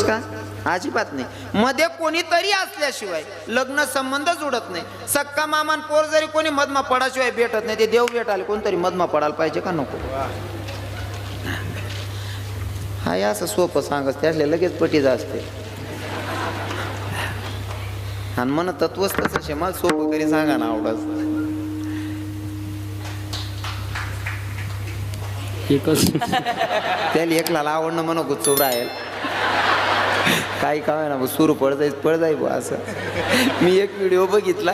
का? अजिबात नाही. मध्ये कोणीतरी असल्याशिवाय लग्न संबंध जुडत नाही. सक्का मामान पोर जरी कोणी मधमा पडाशिवाय भेटत नाही. ते देव भेटायला कोणतरी मधमा पडायला पाहिजे का नको? हाय असं सोपं सांगत त्यातले लगेच पटीचा असते. आणि मन तत्वच तसं मला सोपं करी सांगा ना आवडत. त्याला एकला आवडणं म्हणून गुच्चव राहील काही काय ना सुरू पड जाई बा असं. मी एक व्हिडिओ बघितला,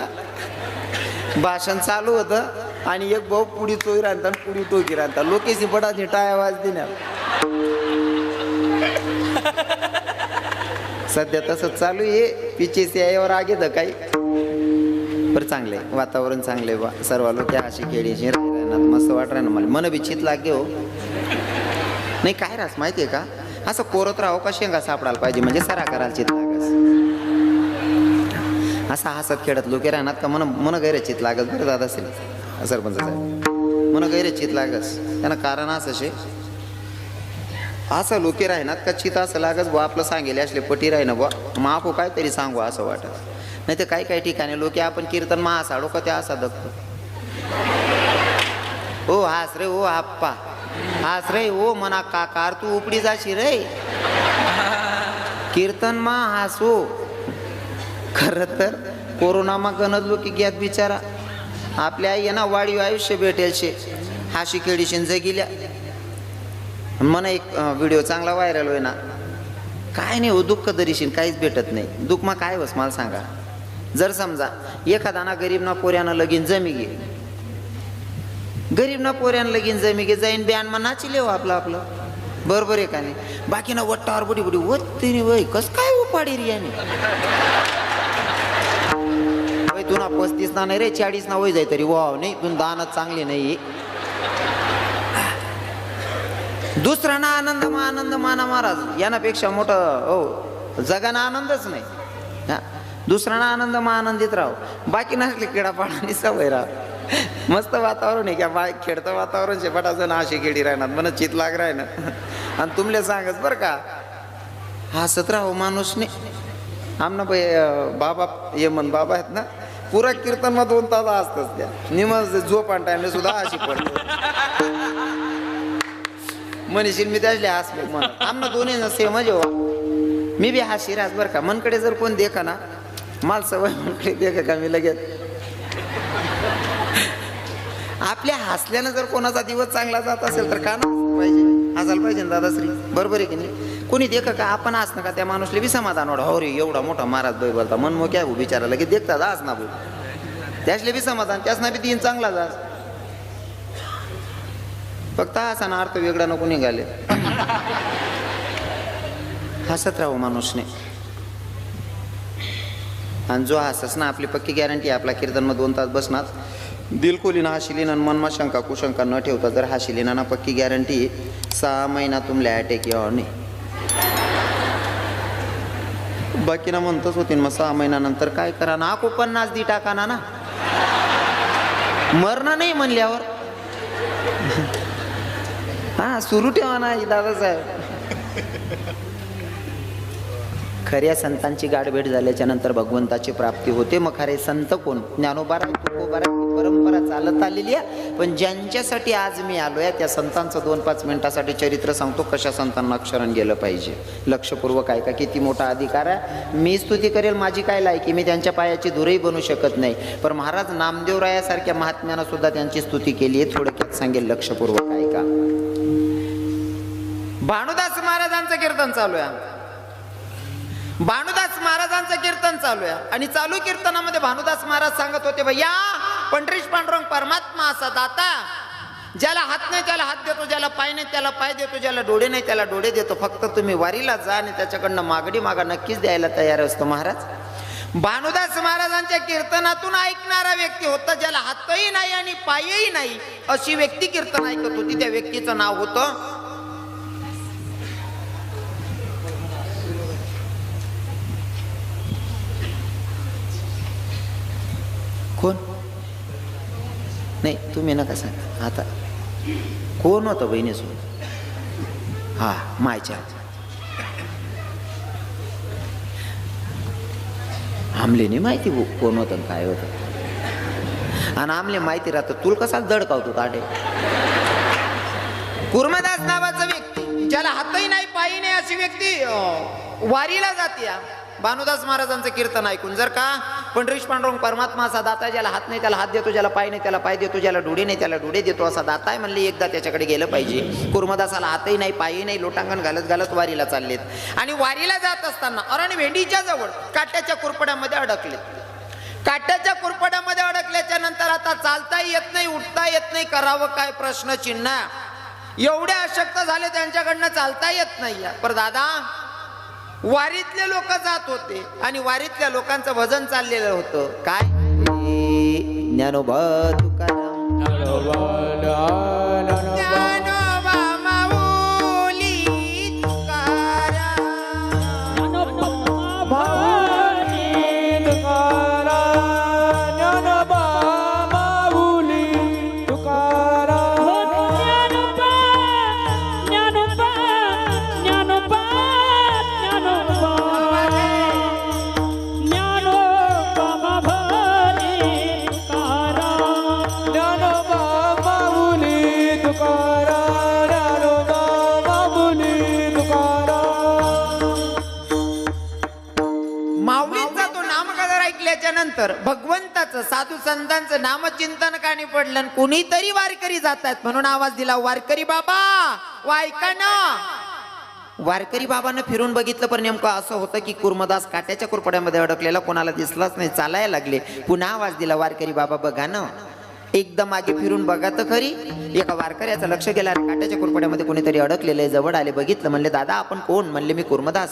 भाषण चालू होतं आणि एक भाऊ पुढी चोई राहता आणि पुढी टोकी राहता. लोकेशी पडाची टाळ्या वाजते ना. सध्या तसंच चालू आहे. पिचेसी यावर आगे तर काही बरं चांगले वातावरण चांगले बा. सर्व लोक अशी खेळीची राहणार मस्त वाट राहणार. मला मन बिच्छित लागे हो. नाही काय रास माहितीये का, असं कोरत राहो का शेंगा सापडायला पाहिजे म्हणजे सरा करायला चित लागस. असं हसत खेळत लोक राहणार का मन गैरचित लागस. बरं दादा असेल सरपंच साहेब मन गैरचित लागस. त्यांना कारण असं असं लोके राहणार का चित असं लागस बुवा आपलं सांगेल असले पटी राही ना बुवा मग आपण काहीतरी सांगू असं वाटत. नाही तर काही काही ठिकाणी लोके आपण कीर्तन महा साडो का त्या असा दखतो. ओ हास रे ओ आप्पा हास रे ओ मना काकार तू उपडी जाशी रे कीर्तन मा हासो. खरं तर कोरोनामा गणत लोक घ्यात बिचारा. आपल्या आई ना वाढीव आयुष्य भेटेल शे हाशी खेळीशीन जगिल्या. मला एक व्हिडिओ चांगला व्हायरल होय ना. काय नाही हो दुःख दरीशीन काहीच भेटत नाही. दुःख मग काय बस मला सांगा. जर समजा एखादा ना गरीब ना पोऱ्यानं लगीन जमी गे. गरीब ना पोऱ्यानं लगीन जमी गे जाईन ब्यान मग नाची लेव आपलं आपलं बरोबर आहे का नाही. बाकी ना वट्टावर बुडी बुडी वत्ती नाही वय कस काय उपाडी रे याने तू ना 35 ना नाही रे 40 ना वय जाय तरी वाव नाही तू दानच चांगली नाही. दुसरा ना आनंद मा आनंद माना महाराज यानापेक्षा मोठं हो जगाना आनंदच नाही. हा दुसरा ना आनंद मा आनंदित राहो. बाकी नसले किडापाडानी सवय राह. मस्त वातावरण आहे का खेळतं वातावरण शेपटाचं ना अशी खेळी राहणार मन चित लाग राह ना. आणि तुमले सांगच बरं का हसत राहो माणूसने. आमना बाबा ये मन बाबा आहेत ना पुरा कीर्तन मग 2 तास असतच त्या निमज झोप आणि टाइमला सुद्धा अशी पडते म्हणशील मी त्याचले हास मन आमना दोन्ही सेम जेव्हा मी बी हाशी राहत बरं का. मनकडे जर कोण देखा ना माल सवय मनकडे देखा का मी लगेच आपल्या हसल्यानं जर कोणाचा दिवस चांगला जात असेल तर का ना पाहिजे हसायला पाहिजे ना दादाश्री बरोबर आहे की नाही. कोणी देख का आपण असणं का त्या माणूसले बी समाधान वाढ. हो रे एवढा मोठा महाराज बाई बोलता मन मग काय बिचारा लगेच देखतात आज ना बोल त्यासले बी समाधान त्यासना बी दिन चांगला जा. फक्त असा ना अर्थ वेगळा नको निघाले. हसत राहू माणूसने. आणि जो हसस ना आपली पक्की गॅरंटी आपला कीर्तन मग 2 तास बसणार दिलखोलीनं हाशिलीन आणि मनमा शंका कुशंका न ठेवता जर हाशिलीना ना पक्की गॅरंटी 6 महिना तुमल्या अटॅक यावं नाही. बाकी ना म्हणतच होती मग 6 महिन्यानंतर काय करा ना आको 50 दी टाका ना मरणं नाही म्हणल्यावर हा सुरू ठेवा ना दादासाहेब. खऱ्या संतांची गाठभेट झाल्याच्या नंतर भगवंताची प्राप्ती होते. मग खरे संत कोण ज्ञानोबा तुकोबा परंपरा चालत आलेली आहे. पण ज्यांच्यासाठी आज मी आलोय त्या संतांचं 2-5 मिनिटासाठी चरित्र सांगतो कशा संतांना शरण गेलं पाहिजे. लक्षपूर्वक ऐका. किती मोठा अधिकार आहे. मी स्तुती करेल माझी काय लायकी मी त्यांच्या पायाची धुरही बनू शकत नाही. पण महाराज नामदेवरायासारख्या महात्म्यानं सुद्धा त्यांची स्तुती केली आहे. थोडक्यात सांगेल लक्षपूर्वक ऐका. भानुदास महाराजांचं कीर्तन चालू आहे. भानुदास महाराजांचं कीर्तन चालू आहे आणि चालू कीर्तनामध्ये भानुदास महाराज सांगत होते भैया पंढरीश पांडुरंग परमात्मा असा दाता ज्याला हात नाही त्याला हात देतो, ज्याला पाय नाही त्याला पाय देतो, ज्याला डोळे नाही त्याला डोळे देतो. फक्त तुम्ही वारीला जा आणि त्याच्याकडनं मागणी मागा नक्कीच द्यायला तयार असतो महाराज. भानुदास महाराजांच्या कीर्तनातून ऐकणारा व्यक्ती होता ज्याला हातही नाही आणि पायही नाही अशी व्यक्ती कीर्तन ऐकत होती. त्या व्यक्तीचं नाव होतं कोण नाही तुम्ही नका सांग आता कोण होतं बहिणीसोबत. हा मायच्या आमलेने माहिती कोण होतं आणि काय होतं. आणि आमले माहिती राहतं तुला कसा दडकावतो ताडे. कुर्मदास नावाचा व्यक्ती ज्याला हातही नाही पायी नाही अशी व्यक्ती वारीला जाते. भानुदास महाराजांचं कीर्तन ऐकून जर का पंढरीश पांडुरंग परमात्मा असा दाता, ज्याला हात नाही त्याला हात देतो, ज्याला पाय नाही त्याला पाय देतो, ज्याला डोळे नाही त्याला डोळे देतो असा दाता आहे म्हणले, एकदा त्याच्याकडे गेलं पाहिजे. कुर्मदासाला हातही नाही पायही नाही, लोटांगण घालत घालत वारीला चाललेत. आणि वारीला जात असताना अरण भेंडीच्या जवळ काट्याच्या कुरपड्यामध्ये अडकलेत. काट्याच्या कुरपड्यामध्ये अडकल्याच्या नंतर आता चालता येत नाही, उठता येत नाही, करावं काय प्रश्नचिन्ह. एवढे अशक्त झाले त्यांच्याकडनं चालता येत नाही. पर दादा वारीतले लोक जात होते आणि वारीतल्या लोकांचं भजन चाललेलं होतं. काय ज्ञानोबा तुकाराम ज्ञानोबा माऊली तुकाराम ज्ञानोबा माऊली तुकाराम माऊलींचा तो नामगजर ऐकल्याच्या नंतर भगवंताचं साधू संतांचं नामचिंतन कानी पडलं. कुणीतरी वारकरी जात आहेत म्हणून आवाज दिला, वारकरी बाबा वा ऐका ना. वारकरी बाबांना फिरून बघितलं पण नेमकं असं होतं की कुर्मदास काट्याच्या कुरपड्यामध्ये अडकलेला कोणाला दिसलाच नाही. चालायला लागले. पुन्हा आवाज दिला, वारकरी बाबा बघा ना. एकदम मागे फिरून बघा तर खरी. एका वारकऱ्याचं लक्ष गेलं, काट्याच्या कुरपड्यामध्ये कोणीतरी अडकलेलं आहे. जवळ आले, बघितलं, म्हणले दादा आपण कोण? म्हणले मी कुर्मदास.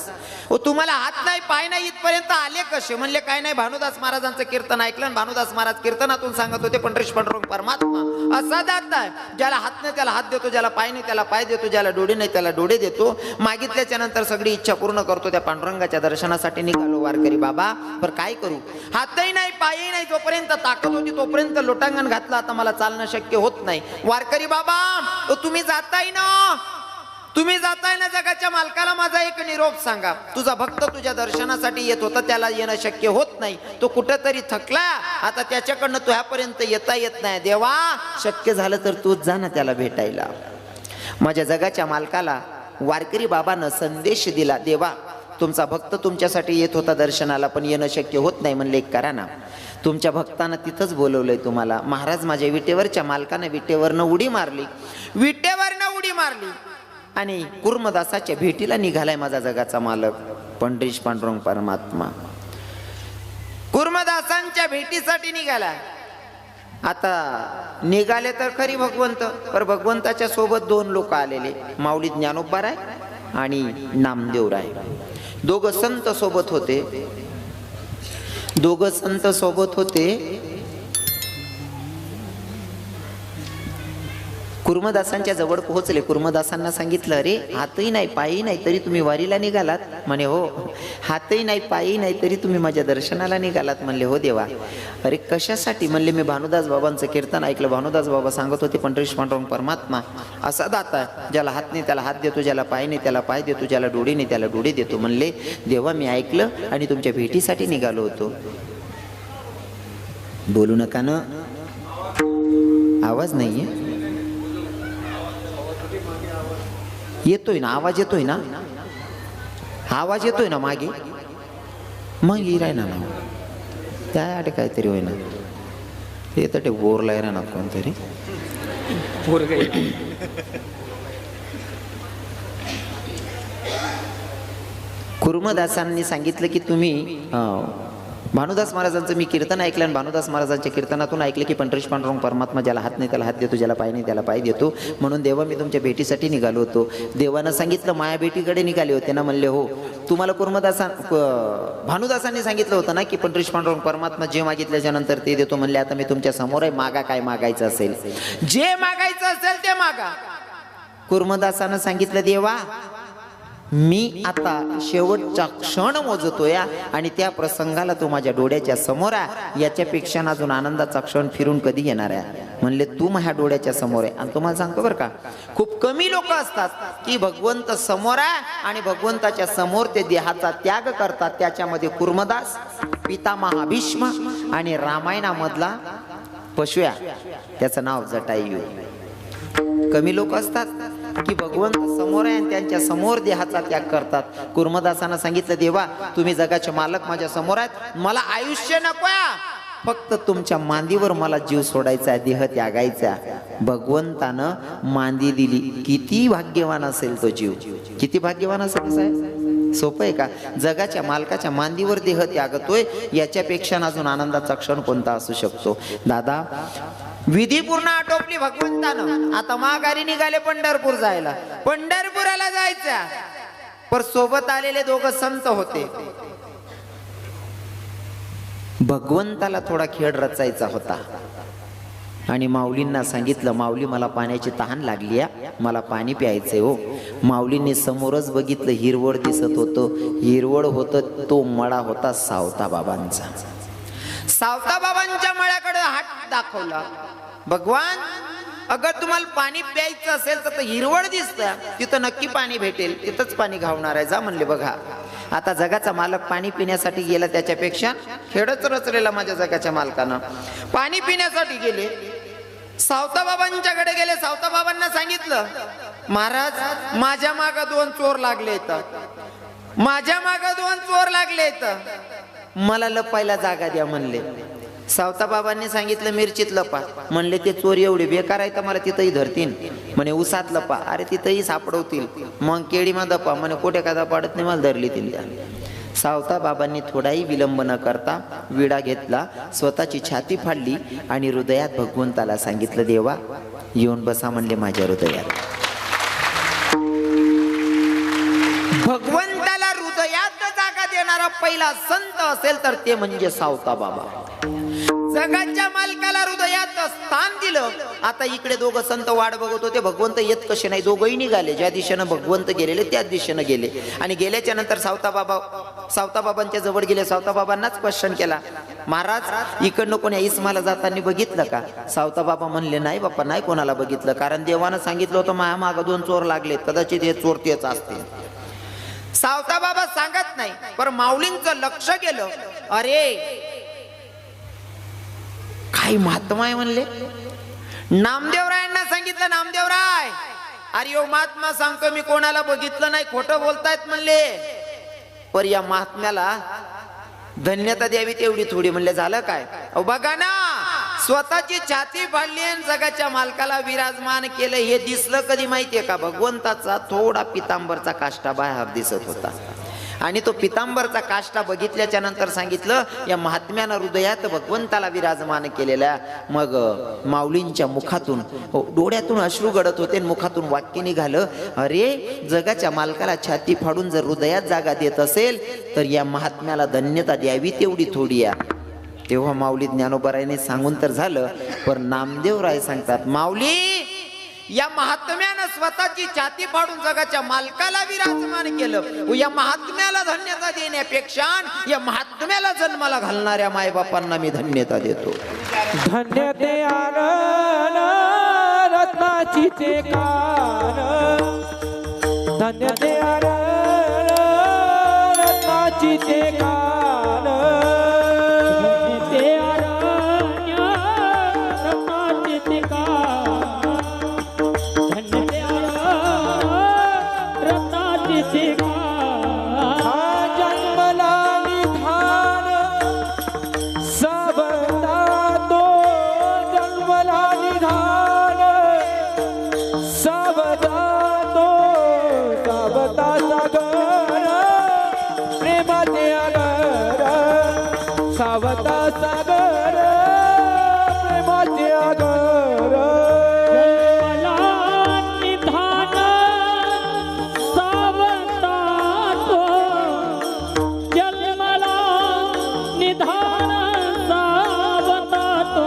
ओ तुम्हाला हात नाही पाय नाही इथपर्यंत आले कसे? म्हणले काय नाही, भानुदास महाराजांचं कीर्तन ऐकलं आणि भानुदास महाराज कीर्तनातून सांगत होते पंढरीश पांडुरंग परमात्मा असा दाता आहे, ज्याला हात नाही त्याला हात देतो, ज्याला पाय नाही त्याला पाय देतो, ज्याला डोळे नाही त्याला डोळे देतो. मागितल्याच्या नंतर सगळी इच्छा पूर्ण करतो. त्या पांडुरंगाच्या दर्शनासाठी निघालो वारकरी बाबा. पर काय करू, हातही नाही पायही नाही, जोपर्यंत ताकद होती तोपर्यंत लोटांगण घातलं. आता मला चालणं शक्य होत नाही. वारकरी बाबा तुम्ही जाताय ना, तुम्ही जाताय ना, जगाच्या मालकाला माझा एक निरोप सांगा. तुझा भक्त तुझ्या दर्शनासाठी येत होता, त्याला येणं शक्य होत नाही, तो कुठंतरी थकला, आता त्याच्याकडनं तुझ्यापर्यंत येता येत नाही. देवा शक्य झालं तर तूच जा ना त्याला भेटायला. माझ्या जगाच्या मालकाला वारकरी बाबानं संदेश दिला, देवा तुमचा भक्त तुमच्यासाठी येत होता दर्शनाला, पण येणं शक्य होत नाही. म्हणले एक करा ना, तुमच्या भक्तानं तिथंच बोलवलंय तुम्हाला. महाराज माझ्या विटेवरच्या मालकानं विटेवरनं उडी मारली, विटेवरनं उडी मारली आणि कुर्मदासाच्या भेटीला निघालाय माझा जगाचा मालक पंढरीश पांडुरंग परमात्मा. कुर्मदासांच्या भेटीसाठी निघाला. आता निघाले तर खरी भगवंत, पर भगवंताच्या सोबत दोन लोक आलेले, माऊली ज्ञानोबाराय आणि नामदेवराय. दोघं संत सोबत होते. दोघं संत सोबत होते. कुर्मदासांच्या जवळ पोहोचले. कुर्मदासांना सांगितलं, अरे हातही नाही पायही नाही तरी तुम्ही वारीला निघालात? म्हणे हो. हातही नाही पायही नाही तरी तुम्ही माझ्या दर्शनाला निघालात? म्हणले हो देवा. अरे कशासाठी? म्हणले मी भानुदास बाबांचं कीर्तन ऐकलं. भानुदास बाबा सांगत होते पंढरीश पांडुरंग परमात्मा असा दाता, ज्याला हात नाही त्याला हात देतो, ज्याला पाय नाही त्याला पाय देतो, ज्याला डोळे नाही त्याला डोळे देतो. म्हणले देवा मी ऐकलं आणि तुमच्या भेटीसाठी निघालो होतो. बोलू नका ना, आवाज नाहीये. येतोय ना आवाज? येतोय ना आवाज? येतोय ना मागे? मग येई ना त्या काहीतरी होईना, येत ते बोरला येणार ना कोणतरी. कुर्मदासांनी सांगितलं की तुम्ही भानुदास महाराजांचं मी कीर्तन ऐकलं आणि भानुदास महाराजांच्या कीर्तनातून ऐकलं की पंढरीश पांडुरंग परमात्मा ज्याला हात नाही त्याला हात देतो, ज्याला पाय नाही त्याला पाय देतो. म्हणून देवा मी तुमच्या भेटीसाठी निघालो होतो. देवानं सांगितलं माया भेटीकडे निघाले होते ना? म्हणले हो. तुम्हाला भानुदासांनी सांगितलं होतं ना की पंढरीश पांडुरंग परमात्मा जे मागितल्याच्या नंतर ते देतो. म्हणले आता मी तुमच्या समोर आहे, मागा काय मागायचं असेल, जे मागायचं असेल ते मागा. कुर्मदासानं सांगितलं देवा मी आता शेवटचा क्षण मोजतोय आणि त्या प्रसंगाला तू माझ्या डोळ्याच्या समोर आहे. याच्यापेक्षा अजून आनंदाचा क्षण फिरून कधी येणार आहे? म्हणले तू माझ्या डोळ्याच्या समोर आहे. आणि तुम्हाला सांगतो बरं का, खूप कमी लोक असतात की भगवंत समोर आहे आणि भगवंताच्या समोर ते देहाचा त्याग करतात. त्याच्यामध्ये कुर्मदास, पितामहा भीष्म आणि रामायणामधला पशुया, त्याचं नाव जटायू. कमी लोक असतात की भगवंत समोर आहे आणि त्यांच्या समोर देहाचा त्याग करतात. कुर्मदासांना सांगितलं, देवा तुम्ही जगाचे मालक माझ्या समोर आहेत, मला आयुष्य नकोय, फक्त तुमच्या मांदीवर मला जीव सोडायचा आहे, देह त्यागायचा. भगवंतानं मांदी दिली. किती भाग्यवान असेल तो जीव, किती भाग्यवान असेल साहेब. सोपं आहे का? जगाच्या मालकाच्या मांदीवर देह त्यागतोय, याच्यापेक्षा अजून आनंदाचा क्षण कोणता असू शकतो? दादा, विधी पूर्ण आटोपली भगवंतानं. आता माघारी निघाले पंढरपूर जायला. पंढरपुराला जायचं, पर सोबत आलेले दोघं संत होते. भगवंताला थोडा खेळ रचायचा होता आणि माऊलींना सांगितलं, माऊली मला पाण्याची तहान लागली आहे, मला पाणी प्यायचंय हो. माऊलींनी समोरच बघितलं, हिरवळ दिसत होतं. हिरवळ होतं तो मळा होता सावता बाबांचा. सावता बाबांच्या मळ्याकडे हात दाखवला. भगवान, अगर तुम्हाला पाणी प्यायचं असेल तर हिरवळ दिसतं, तिथं नक्की पाणी भेटेल, तिथंच पाणी घावणार आहे, जा म्हणले. बघा आता जगाचा मालक पाणी पिण्यासाठी गेला, त्याच्यापेक्षा खेळच रचलेला माझ्या जगाच्या मालकानं. पाणी पिण्यासाठी गेले, सावता बाबांच्याकडे गेले. सावता बाबांना सांगितलं, महाराज माझ्या मागं 2 चोर लागले, माझ्या मागं 2 चोर लागले, मला लपायला जागा द्या म्हणले. सावता बाबांनी सांगितलं, मिरचीत लपा. म्हणले ते चोर एवढे बेकार आहे तर मला तिथंही धरतील. म्हणे उसात लपा. अरे तिथंही सापडवतील. मग केळीमध्ये लपा. म्हणे कोठे का पाडत नाही, मला धरली तिला. सावता बाबांनी थोडाही विलंब न करता विडा घेतला, स्वतःची छाती फाडली आणि हृदयात भगवंताला सांगितलं, देवा येऊन बसा म्हणले माझ्या हृदयात. भगवंताला हृदयात जागा देणारा पहिला संत असेल तर ते म्हणजे सावता बाबा. जगाच्या मालकाला हृदयात स्थान दिलं. आता इकडे दोघं संत वाट बघत होते, भगवंत येत कसे नाही. दोघंही निघाले, ज्या दिशेनं भगवंत गेलेले त्याच दिशेनं गेले. आणि गेल्याच्या नंतर सावता बाबांच्या जवळ गेले. सावता बाबांनाच क्वेश्चन केला, महाराज इकडनं कोणी इस्माला जाताना बघितलं का? सावता बाबा म्हणले, नाही बाप्पा, नाही कोणाला बघितलं, कारण देवानं सांगितलं होतं माझ्या मागं 2 चोर लागले, कदाचित हे चोर तेच असतील. सावता बाबा सांगत नाही, पण माऊलींचं लक्ष गेलं. अरे काही महात्मा आहे म्हणले. नामदेवरायांना सांगितलं, नामदेवराय अरे ओ महात्मा सांगतो मी कोणाला बघितलं नाही, खोटं बोलतायत म्हणले. पर या महात्म्याला धन्यता द्यावी तेवढी थोडी. म्हणले झालं काय? बघा ना, स्वतःची छाती फाडली आणि जगाच्या मालकाला विराजमान केलं. हे दिसलं कधी माहितीये का? भगवंताचा थोडा पितांबरचा काष्टा बाहेर दिसत होता आणि तो पितांबरचा काष्टा बघितल्याच्या नंतर सांगितलं, या महात्म्यानं हृदयात भगवंताला विराजमान केलेल्या. मग माऊलींच्या मुखातून डोळ्यातून अश्रू गळत होते, मुखातून वाक्य निघालं, अरे जगाच्या मालकाला छाती फाडून जर हृदयात जागा देत असेल तर या महात्म्याला धन्यता द्यावी तेवढी थोडी आहे. तेव्हा माऊली ज्ञानोबारायाने सांगून तर झालं, पण नामदेवराय सांगतात, माऊली या महात्म्यानं स्वतःची छाती फाडून जगाच्या मालकाला विराजमान केलं. या महात्म्याला धन्यता देण्यापेक्षा या महात्म्याला जन्माला घालणाऱ्या मायबापांना मी धन्यता देतो. धन्य ते आनंद रत्नाची ते कान, धन्य ते आनंद रत्नाची ते कान, ते आरण्य रत्नाची ते कान, धन्य ते आनंद रत्नाची ते कान. जन्मला निधान सबता तो, जन्मला निधान सबता तो, सबता सागर प्रेमाचे आगर, सबता सागर प्रेमाचे आगर. जन्मला निधान सबता तो, जन्मला निधान सबता तो,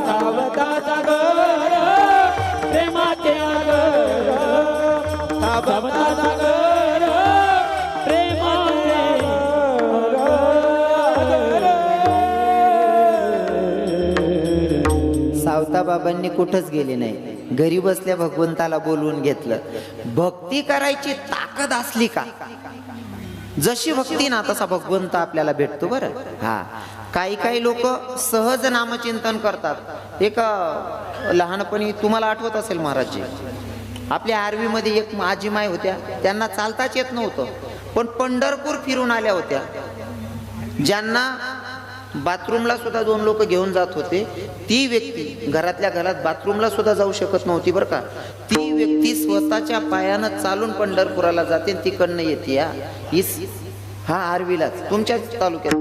सबता सागर प्रेमाचे आगर, सबता सागर सावताबाबांनी कुठंच गेले नाही, घरी बसल्या भगवंताला बोलवून घेतलं. भक्ती करायची ताकद असली का, जशी भक्ती ना तसा भगवंत आपल्याला भेटतो बरं. हा, काही लोक सहज नामचिंतन करतात. एक लहानपणी तुम्हाला आठवत असेल महाराजजी, आपल्या आर्वीमध्ये एक आजीमाई होत्या, त्यांना चालताच येत नव्हतं, पण पंढरपूर फिरून आल्या होत्या. ज्यांना बाथरूमला सुद्धा 2 लोक घेऊन जात होते, ती व्यक्ती घरातल्या घरात बाथरूमला सुद्धा जाऊ शकत नव्हती बरं का. ती व्यक्ती स्वतःच्या पायानं चालून पंढरपुराला जाते, तिकडनं येते. हा आर्वीलाच, तुमच्याच तालुक्यात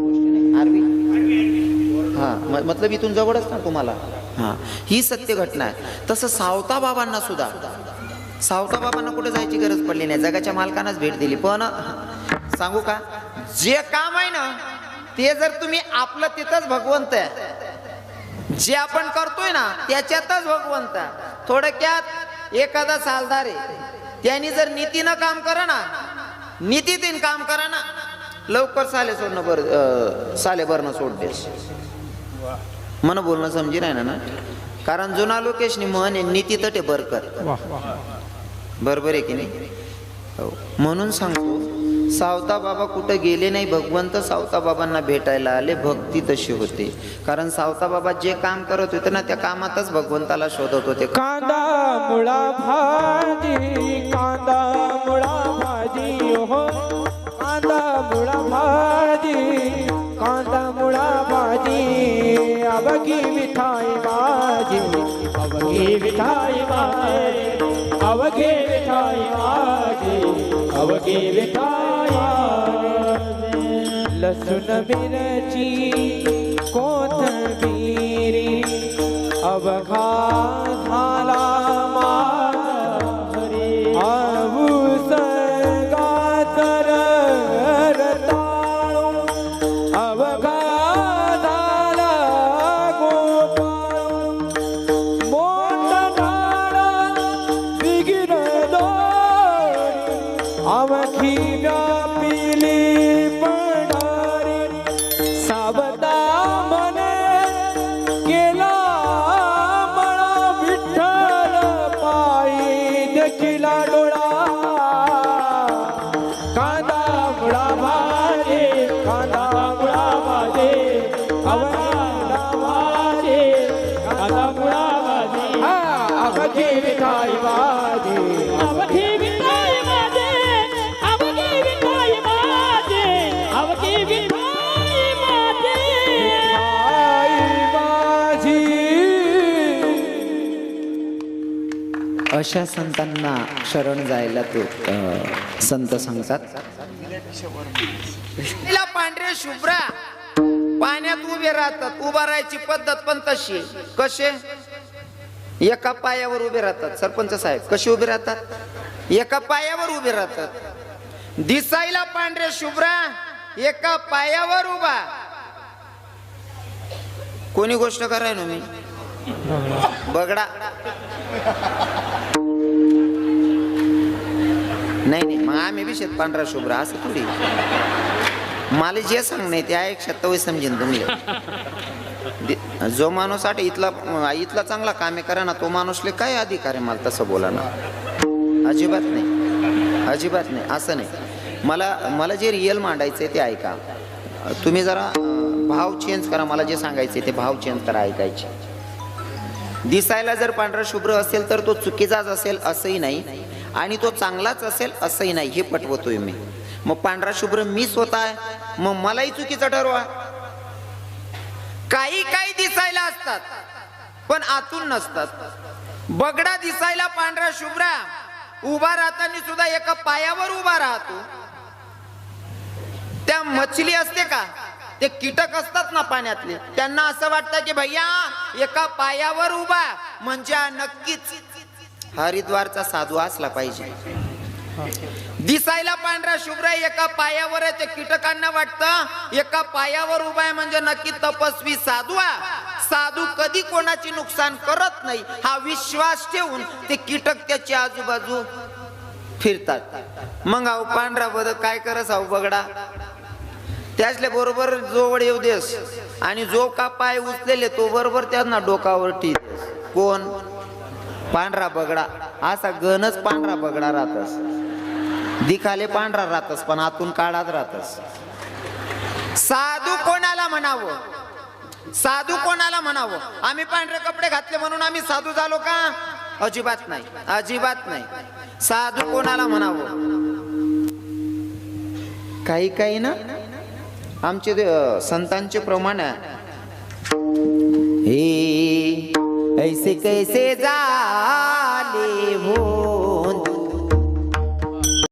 आर्वी. हा मतलब इथून जवळच ना तुम्हाला. हा, ही सत्य घटना आहे. तसं सावताबाबांना सुद्धा, सावताबाबांना कुठे जायची गरज पडली नाही, जगाच्या मालकांनाच भेट दिली. पण सांगू का, जे काम आहे ना ते जर तुम्ही आपलं, तिथंच भगवंत आहे. जे आपण करतोय ना त्याच्यातच भगवंत आहे. थोडक्यात एखादा सालदार आहे, त्यांनी जर नीतीनं काम करा ना, नीतीतीन काम करा ना, लवकर साले भरणं सोडतेस. मन बोलणं समजी नाही ना, कारण जुना लोकेशनी म्हण आहे, नीती तटे बरकत. बरोबर आहे की नाही? हो. म्हणून सांगतो, सावताबाबा कुठं गेले नाही, भगवंत सावताबाबांना भेटायला आले. भक्ती तशी होते, कारण सावताबाबा जे काम करत होते ना त्या कामातच भगवंताला शोधत होते. कांदा मुळा भाजी, कांदा मुळा भाजी, हो कांदा मुळा भाजी, कांदा मुळा भाजी, अवघी मिठाई माझी, अवघी मिठाई माझी, अवघी मिठाई माझी, अवघी मिठाई. लसूण मिरची कोथिंबीर अवघा झाला माझा, आऊस गाजर रताळू, अवघा झाला गोपाळ, मोठा झाला बिगिर दोरी, अवघी व्यापिली पंढरी, सावता मने केला मळा, विठ्ठल पायी देखिला डोळा. कांदा मुळा भाजी, कांदा मुळा भाजी, अवघा भाजी, कांदा मुळा भाजी, अवघी मिठाई भाजी, अवघी मिठाई भाजी, अवघी मिठाई भाजी, अवघी मिठाई भाजी. अशा संतांना शरण जायला तो संत सांगतात. तिला पांढरे शुभ्रा पाण्यात उभे राहतात. उभा राहायची पद्धत पण तशी. कसे? एका पायावर उभे राहतात. सरपंच साहेब कसे उभे राहतात? एका पायावर उभे राहतात. दिसायला पांढरे शुभ्रा, एका पायावर उभा. कोणी गोष्ट कराय ना मी बगडा नाही, मग आम्ही बी शेत पांढरा शुभ्रा असं थोडी. मला जे सांग नाही ते ऐकशात तवय समजेन तुम्ही. जो माणूस आठ इथला चांगला कामे करा ना, तो माणूसले काय अधिकार आहे मला तसं बोला ना? अजिबात नाही, अजिबात नाही. असं नाही. मला जे रिअल मांडायचंय ते ऐका. तुम्ही जरा भाव चेंज करा. मला जे सांगायचे ते भाव चेंज करा, ऐकायचे. दिसायला जर पांढरा शुभ्र असेल तर तो चुकीचाच असेल असंही नाही, आणि तो चांगलाच असेल असंही नाही, हे पटवतोय मी. मग पांढरा शुभ्र मी स्वतः आहे, मग मलाही चुकीचं ठरवा. काही दिसायला असतात पण आतून नसतात. बगडा दिसायला पांढरा शुभ्रा, उभा राहताना सुद्धा एका पायावर उभा राहतो. त्या मछली असते का, ते कीटक असतात ना पाण्यातले, त्यांना असं वाटतं की भैया एका पायावर उभा म्हणजे नक्कीच हरिद्वारचा साधू असला पाहिजे. दिसायला पांढरा शुभ्र एका पायावर आहे, ते कीटकांना वाटतं एका पायावर उभा आहे म्हणजे नक्की तपस्वी साधू. साधू कधी कोणाची नुकसान करत नाही हा विश्वास ठेवून ते कीटक त्याच्या आजूबाजू फिरतात. मग अहो पांढरा बदक काय करस अहो बगडा, त्याचल्या बरोबर जोवड येऊ देस आणि जो का पाय उचलेले तो बरोबर त्यांना डोकावर ठी. कोण? पांढरा बगडा. असा गणच पांढरा बगडा राहतस, दिखाले पांढरा राहतस पण आतून काळात राहतस. साधू कोणाला म्हणावं? साधू कोणाला म्हणावं? आम्ही पांढरे कपडे घातले म्हणून आम्ही साधू झालो का? अजिबात नाही, अजिबात नाही. साधू कोणाला म्हणावं? काही काही ना आमचे संतांचे प्रमाण आहे. हे ऐसे कैसे झाले हो